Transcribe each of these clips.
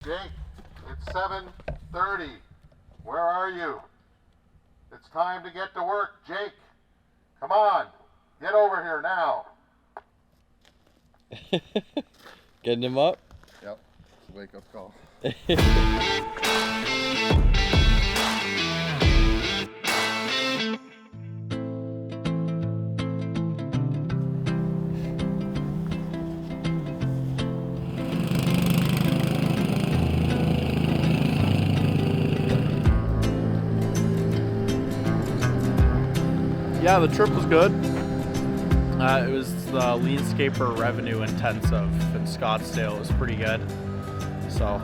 Jake, it's 7:30. Where are you? It's time to get to work, Jake. Come on, get over here now. Getting him up? Yep, it's a wake-up call. Yeah, the trip was good. It was the Leanscaper revenue intensive in Scottsdale. It was pretty good. So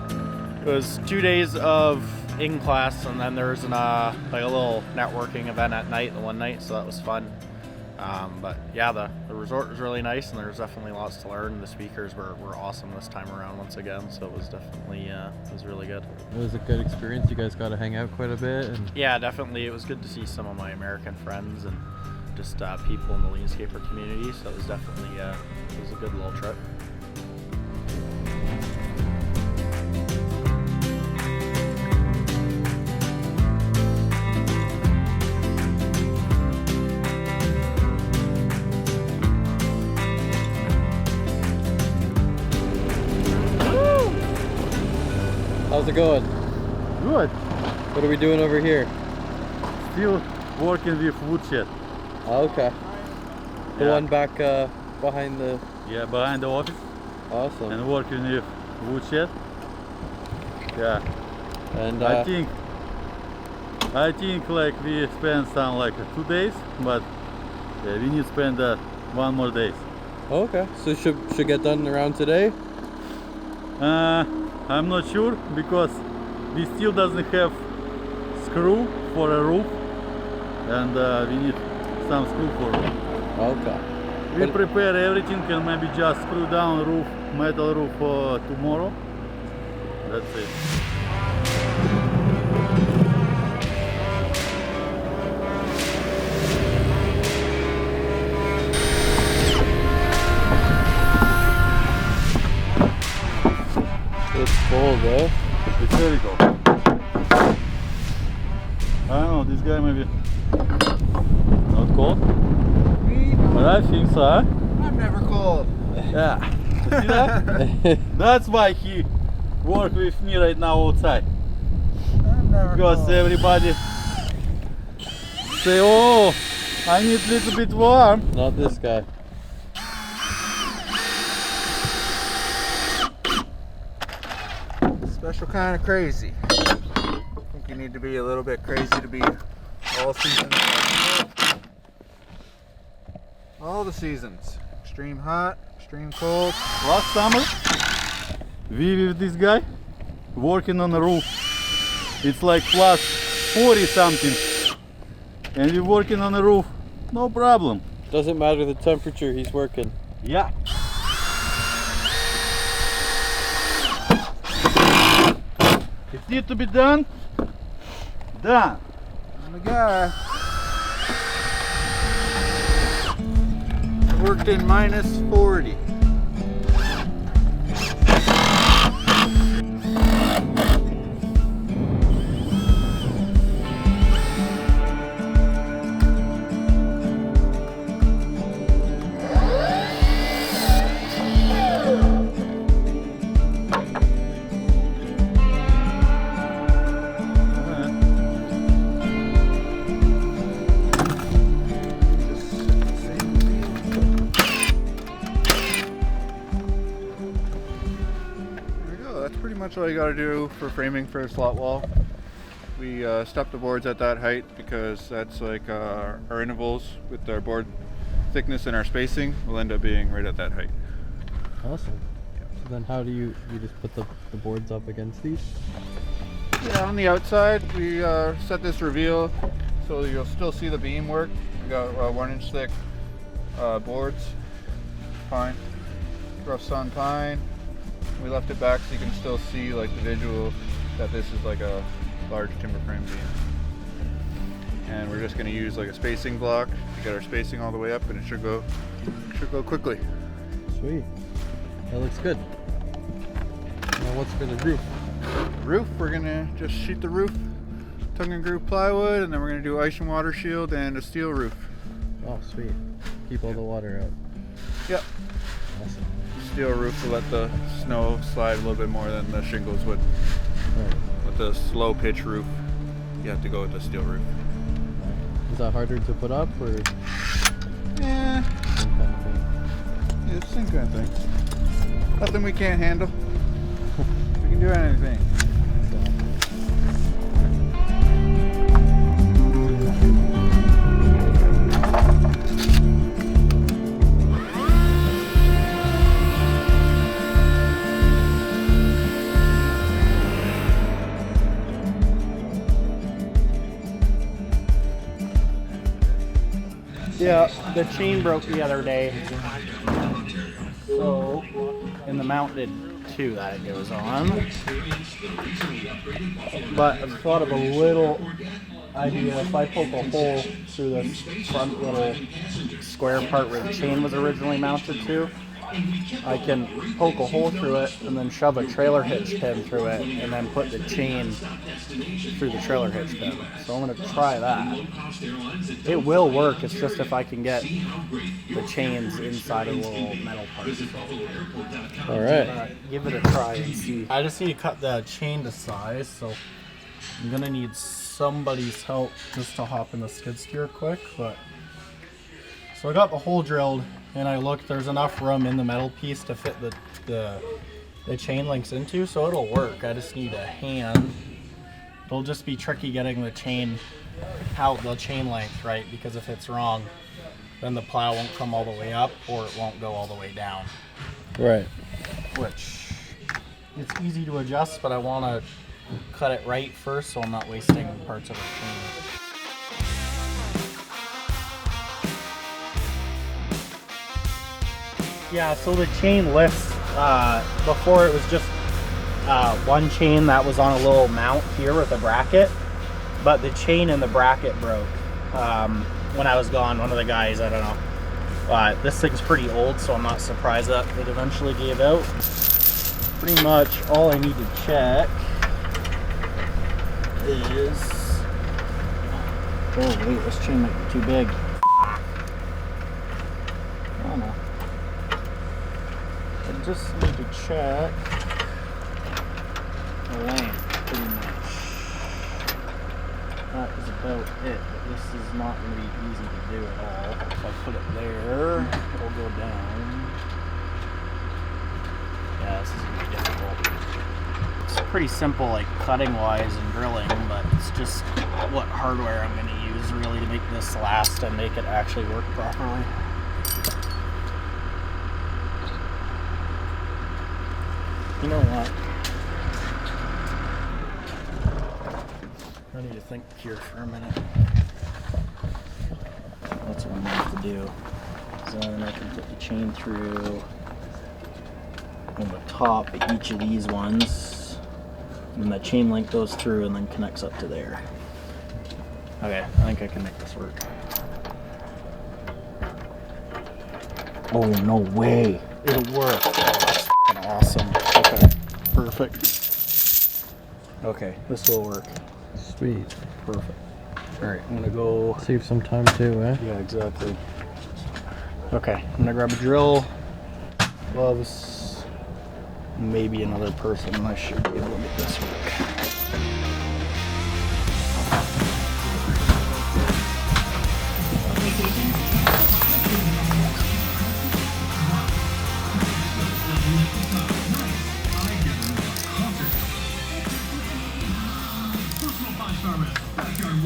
it was 2 days of in class, and then there was like a little networking event at night, the one night, so that was fun. But yeah, the resort was really nice, and there was definitely lots to learn. The speakers were awesome this time around once again, so it was definitely it was really good. It was a good experience. You guys got to hang out quite a bit. And Yeah, definitely. It was good to see some of my American friends and just people in the Leanscaper community, so it was definitely it was a good little trip. how's it going? Good. What are we doing over here? Still working with woodshed. Oh, okay. The Yeah. one back behind the... Yeah, behind the office. Awesome. And working with woodshed. Yeah. And I think like we spent some like 2 days, but we need to spend 1 more day. oh, okay. So should get done around today? I'm not sure because we still doesn't have screw for a roof, and we need some screw for roof. Okay. We prepare everything and maybe just screw down roof, metal roof for tomorrow. That's it. It's cold though. It's very cold. I don't know, this guy maybe not cold, but I think so. Huh? I'm never cold. Yeah. You see that? That's why he work with me right now outside. I'm never Because cold. everybody say, oh, I need a little bit warm. Not this guy. Special kind of crazy. I think you need to be a little bit crazy to be all seasons. All the seasons. Extreme hot, extreme cold. Last summer, we with this guy working on the roof. It's like plus 40 something, and we working on the roof, no problem. Doesn't matter the temperature, he's working. Yeah. It need to be done. Done. I'm the guy. Worked in minus 40. Pretty much all you got to do for framing for a slot wall. We step the boards at that height because that's like our intervals with our board thickness and our spacing will end up being right at that height. Awesome. So then how do you just put the boards up against these? Yeah, on the outside we set this reveal so you'll still see the beam work. We got 1 inch thick boards, pine, rough sun pine. We left it back so you can still see like the visual that this is like a large timber frame beam. And we're just going to use like a spacing block to get our spacing all the way up, and it should go quickly. Sweet. That looks good. Now what's for the roof? Roof, we're gonna just sheet the roof, tongue and groove plywood, and then we're gonna do ice and water shield and a steel roof. Oh, sweet. Keep all the water out. Yep. Awesome. Steel roof to let the snow slide a little bit more than the shingles would. Right. With the slow pitch roof, you have to go with the steel roof. Is that harder to put up or Yeah, same kind of thing? yeah, it's the same kind of thing. Nothing we can't handle. We can do anything. Yeah, the chain broke the other day. So, and the mount did too that it goes on. But I've thought of a little idea. If I poke a hole through this front little square part where the chain was originally mounted to, I can poke a hole through it and then shove a trailer hitch pin through it and then put the chain through the trailer hitch pin. So I'm going to try that. It will work, it's just if I can get the chains inside of the little metal parts. All right. Give it a try and see. I just need to cut the chain to size, so I'm going to need somebody's help just to hop in the skid steer quick. But so I got the hole drilled and I looked, there's enough room in the metal piece to fit the chain links into, so it'll work. I just need a hand. It'll just be tricky getting the chain out, the chain length right, because if it's wrong, then the plow won't come all the way up or it won't go all the way down. Right. Which, it's easy to adjust, but I want to cut it right first so I'm not wasting parts of the chain. Yeah, so the chain lifts, before it was just one chain that was on a little mount here with a bracket, but the chain and the bracket broke when I was gone. One of the guys, I don't know, this thing's pretty old, so I'm not surprised that it eventually gave out. Pretty much all I need to check is, oh wait, this chain might be too big. Oh no. I just need to check the length, pretty much. That is about it, but this is not going to be easy to do at all. If I put it there, it'll go down. Yeah, this is going to be difficult. It's pretty simple, like cutting-wise and drilling, but it's just what hardware I'm going to use really to make this last and make it actually work properly. You know what? I need to think here for a minute. That's what I'm going to have to do. So then I can put the chain through on the top of each of these ones. And the chain link goes through and then connects up to there. Okay, I think I can make this work. Oh, no way. It'll work. Oh, that's f***ing awesome. Okay, perfect. Okay, this will work. Sweet. Perfect. Alright, I'm gonna go. Save some time too, eh? Yeah, exactly. Okay, I'm gonna grab a drill, gloves, maybe another person, and I should be able to make this work.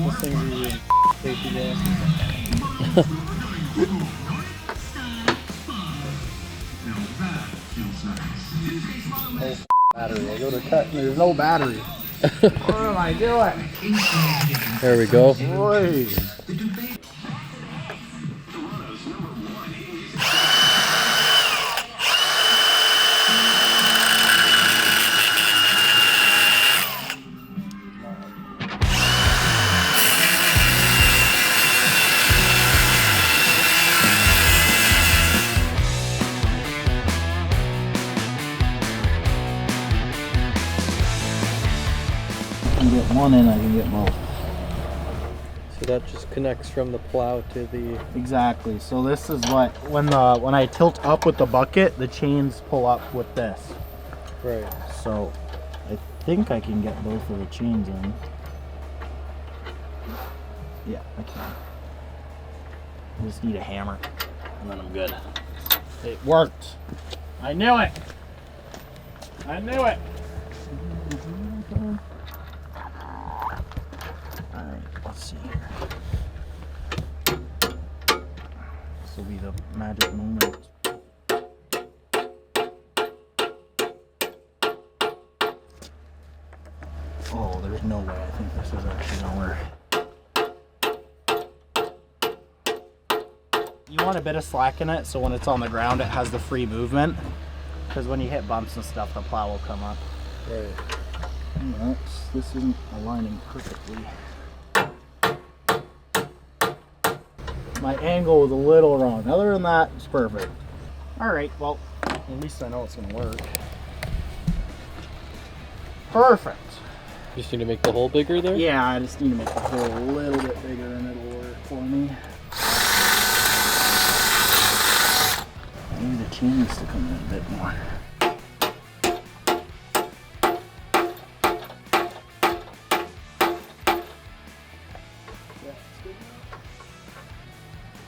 This thing's really safety glasses. Oh, battery. I go to cut and there's no battery. What am I doing? There we go. Boy. can get one in, I can get both. So that just connects from the plow to the. Exactly. So this is what when I tilt up with the bucket, the chains pull up with this. Right. So I think I can get both of the chains in. Yeah, I can. I just need a hammer, and then I'm good. It worked. I knew it. I knew it. All right, let's see here. This will be the magic moment. Oh, there's no way. I think this is actually gonna work. You want a bit of slack in it so when it's on the ground it has the free movement. Because when you hit bumps and stuff, the plow will come up. Right. This isn't aligning perfectly. My angle was a little wrong. Other than that, it's perfect. Alright, well, at least I know it's gonna work. Perfect. You just need to make the hole bigger there? Yeah, I just need to make the hole a little bit bigger and it'll work for me. Maybe the chain needs to come in a bit more.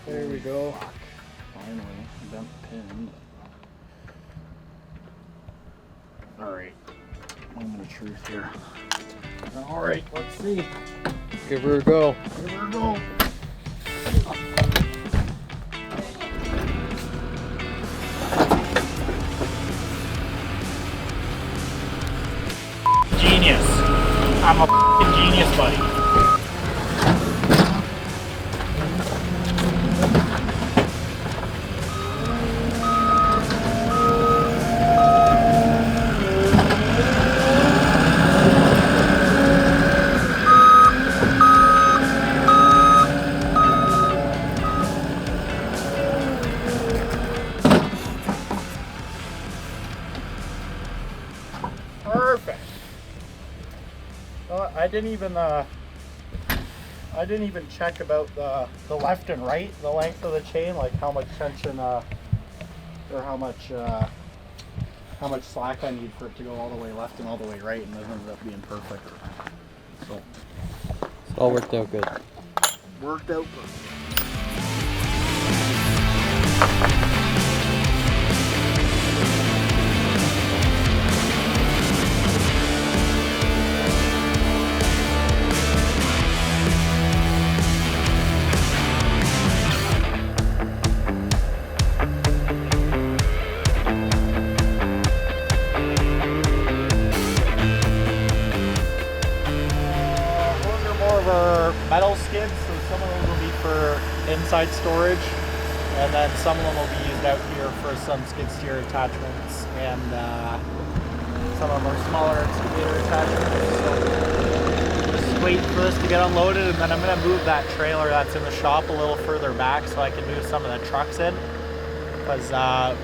There we go. Finally, bent the pin. Alright, moment of truth here. Alright, let's see. Give her a go. Here we go. Genius. I'm a f***ing genius, buddy. Perfect. I didn't even check about the left and right, the length of the chain, like how much tension or how much slack I need for it to go all the way left and all the way right, and it ended up being perfect. So It's all worked out good. worked out perfect. Metal skids, so some of them will be for inside storage, and then some of them will be used out here for some skid steer attachments, and some of them are smaller excavator attachments. So just wait for this to get unloaded, and then I'm going to move that trailer that's in the shop a little further back so I can move some of the trucks in, because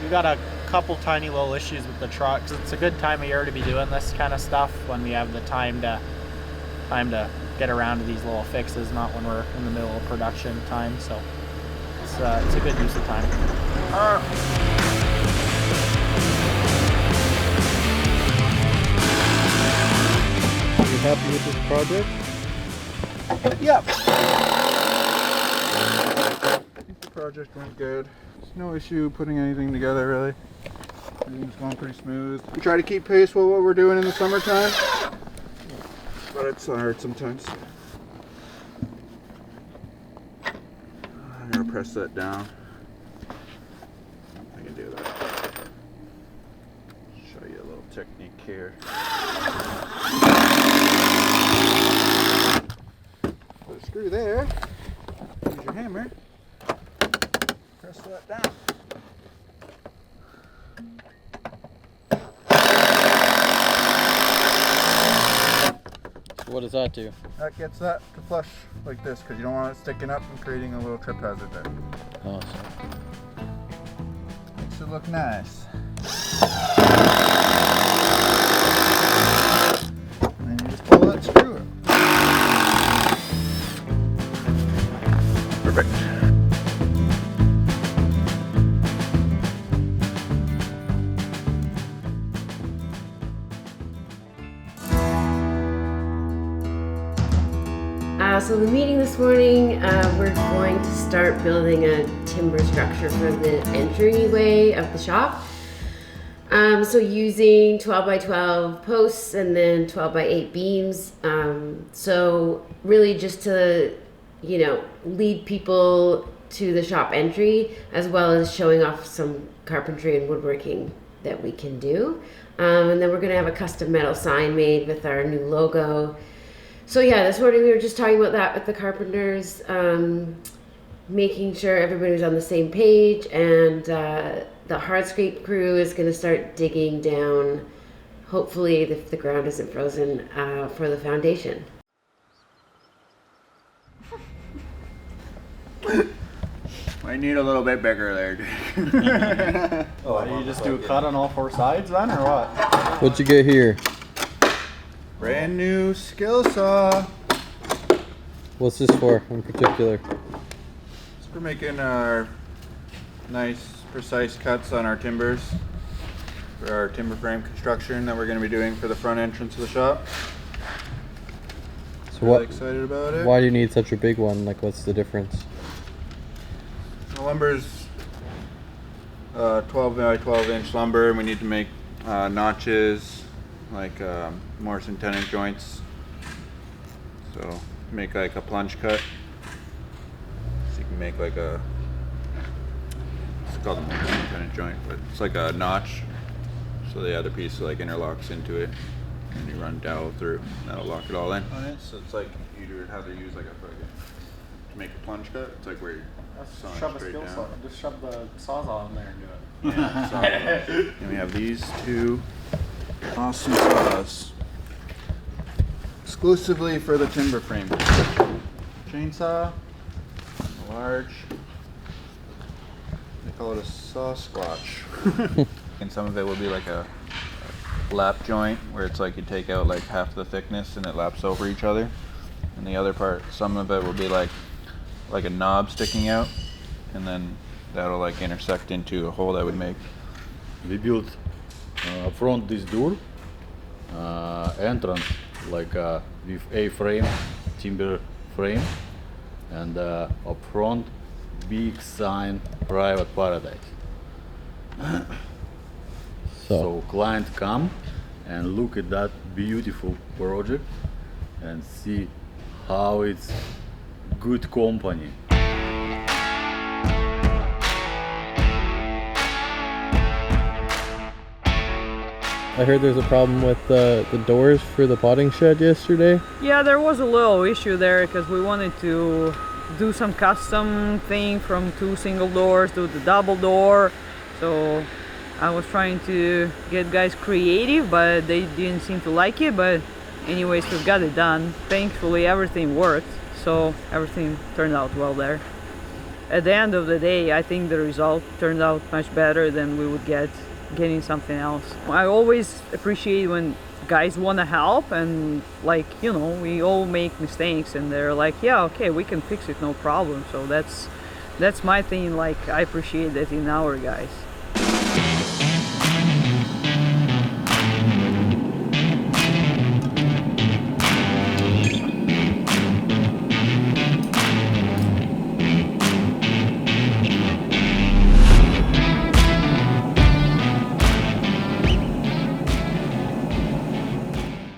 we got a couple tiny little issues with the trucks. It's a good time of year to be doing this kind of stuff when we have the time to get around to these little fixes, not when we're in the middle of production time. So it's a good use of time. Are you happy with this project? Yep. I think the project went good. There's no issue putting anything together really. Everything's going pretty smooth. We try to keep pace with what we're doing in the summertime, but it's hard sometimes. I'm gonna press that down. I can do that. Show you a little technique here. Put a screw there. Use your hammer. Press that down. What does that do? That gets that to flush like this because you don't want it sticking up and creating a little trip hazard there. Awesome. It should look nice. And then you just pull that screw up. Perfect. So the meeting this morning, we're going to start building a timber structure for the entryway of the shop. So using 12 by 12 posts and then 12 by 8 beams. So really just to, lead people to the shop entry, as well as showing off some carpentry and woodworking that we can do. And then we're gonna have a custom metal sign made with our new logo. So yeah, this morning we were just talking about that with the carpenters, making sure everybody was on the same page, and the hardscape crew is going to start digging down, hopefully if the ground isn't frozen, for the foundation. Might need a little bit bigger there. Oh, you just do a cut on all 4 sides then, or what? What'd you get here? Brand new skill saw. What's this for in particular? So we're making our nice, precise cuts on our timbers for our timber frame construction that we're going to be doing for the front entrance of the shop. So Really excited about it. Why do you need such a big one? Like, what's the difference? The lumber's 12 by 12 inch lumber, and we need to make notches, like Morrison tenon joints. So make like a plunge cut. So you can make like a, it's called a Morrison tenon joint, but it's like a notch. So the other piece like interlocks into it, and you run dowel through. That'll lock it all in on it. So it's like you'd rather use like a to make a plunge cut. It's like where you're Shove a straight skill down. saw. Just shove the sawzall in there and do it. Yeah, so, and we have these 2 awesome saws exclusively for the timber frame. Chainsaw, large. They call it a saw squatch. And some of it will be like a lap joint, where it's like you take out like half the thickness and it laps over each other. And the other part, some of it will be like a knob sticking out, and then that'll like intersect into a hole that would make. We built front this door, entrance like with A-frame, timber frame, and up front big sign private paradise. So client come and look at that beautiful project and see how it's good company. I heard there's a problem with the doors for the potting shed yesterday. Yeah, there was a little issue there because we wanted to do some custom thing from 2 single doors to the double door. So I was trying to get guys creative, but they didn't seem to like it. But anyways, we got it done. Thankfully, everything worked. So everything turned out well there. At the end of the day, I think the result turned out much better than we would get getting something else. I always appreciate when guys want to help, and we all make mistakes and they're like, yeah, okay, we can fix it, no problem. So that's my thing. I appreciate that in our guys.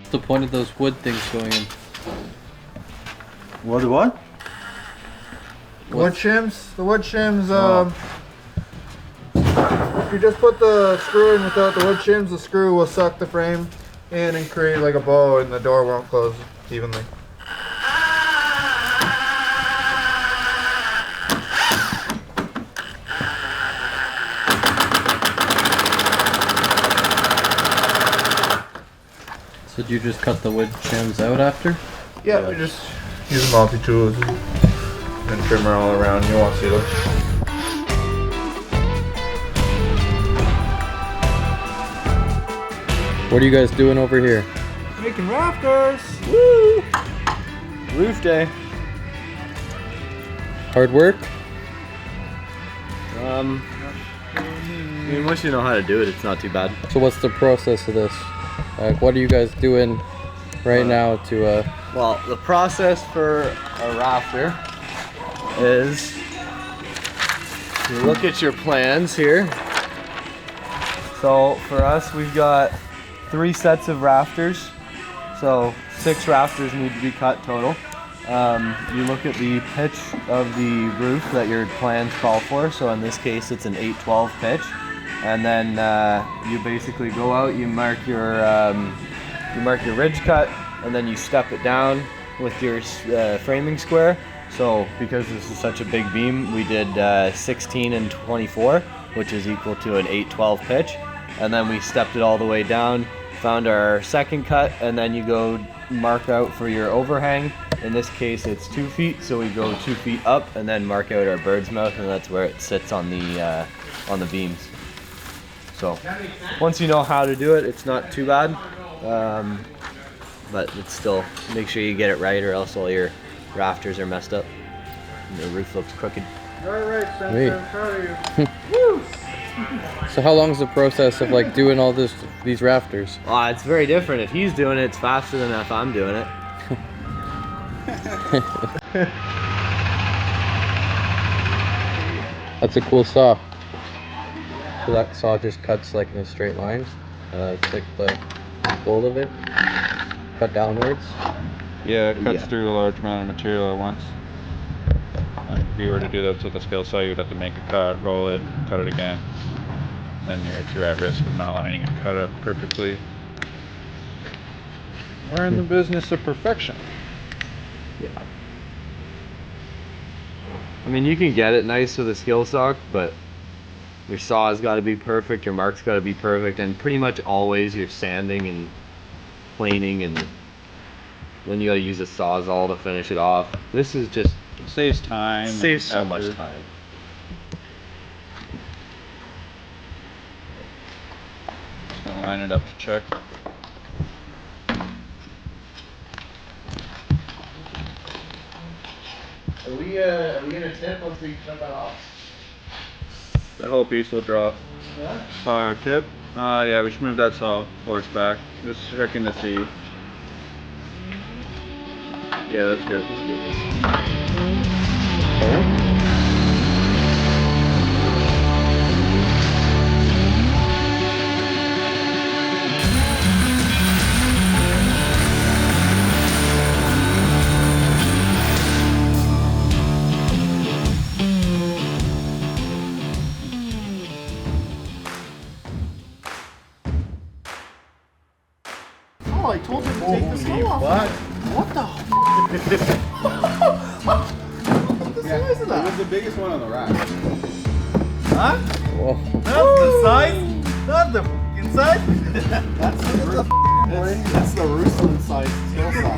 What's the point of those wood things going in? What? Wood shims? The wood shims, if you just put the screw in without the wood shims, the screw will suck the frame in and create like a bow, and the door won't close evenly. So do you just cut the wood shims out after? Yeah, we just use multi-tools and trimmer all around. You won't see them. What are you guys doing over here? Making rafters! Woo! Roof day. Hard work? I mean, once you know how to do it, it's not too bad. So what's the process of this? Like, what are you guys doing right now to Well, the process for a rafter is you look at your plans here. So for us, we've got 3 sets of rafters. So 6 rafters need to be cut total. You look at the pitch of the roof that your plans call for. So in this case, it's an 8/12 pitch. And then you basically go out, you mark your ridge cut, and then you step it down with your framing square. So because this is such a big beam, we did 16 and 24, which is equal to an 8/12 pitch. And then we stepped it all the way down, found our second cut, and then you go mark out for your overhang. In this case, it's 2 feet, so we go 2 feet up and then mark out our bird's mouth, and that's where it sits on the beams. So once you know how to do it, it's not too bad, but it's still, make sure you get it right, or else all your rafters are messed up and the roof looks crooked. All right, Spencer, Sweet. I'm proud of you. So how long is the process of like doing all these rafters? It's very different. If he's doing it, it's faster than if I'm doing it. That's a cool saw. So that saw just cuts like in a straight line. It's like the goal of it. Cut downwards. Yeah, it cuts through a large amount of material at once. If you were to do this with a scale saw, you'd have to make a cut, roll it, cut it again. Then you're at risk of not lining a cut up perfectly. We're in the business of perfection. Yeah. I mean, you can get it nice with a skill saw, but your saw's got to be perfect, your mark's got to be perfect, and pretty much always you're sanding and planing, and then you got to use a sawzall to finish it off. This is just Saves time. saves so and much effort. time. Just gonna line it up to check. Are we gonna tip once we cut that off? The whole piece will drop. Yeah. Our tip? Yeah, we should move that saw horse back. Just checking to see. Yeah, that's good. Oh, I told you to take this off. What the? What the size of that? It was the biggest one on the rack. Huh? Whoa. That's the size? Not the f***ing size? That's the Ruslan size skill saw.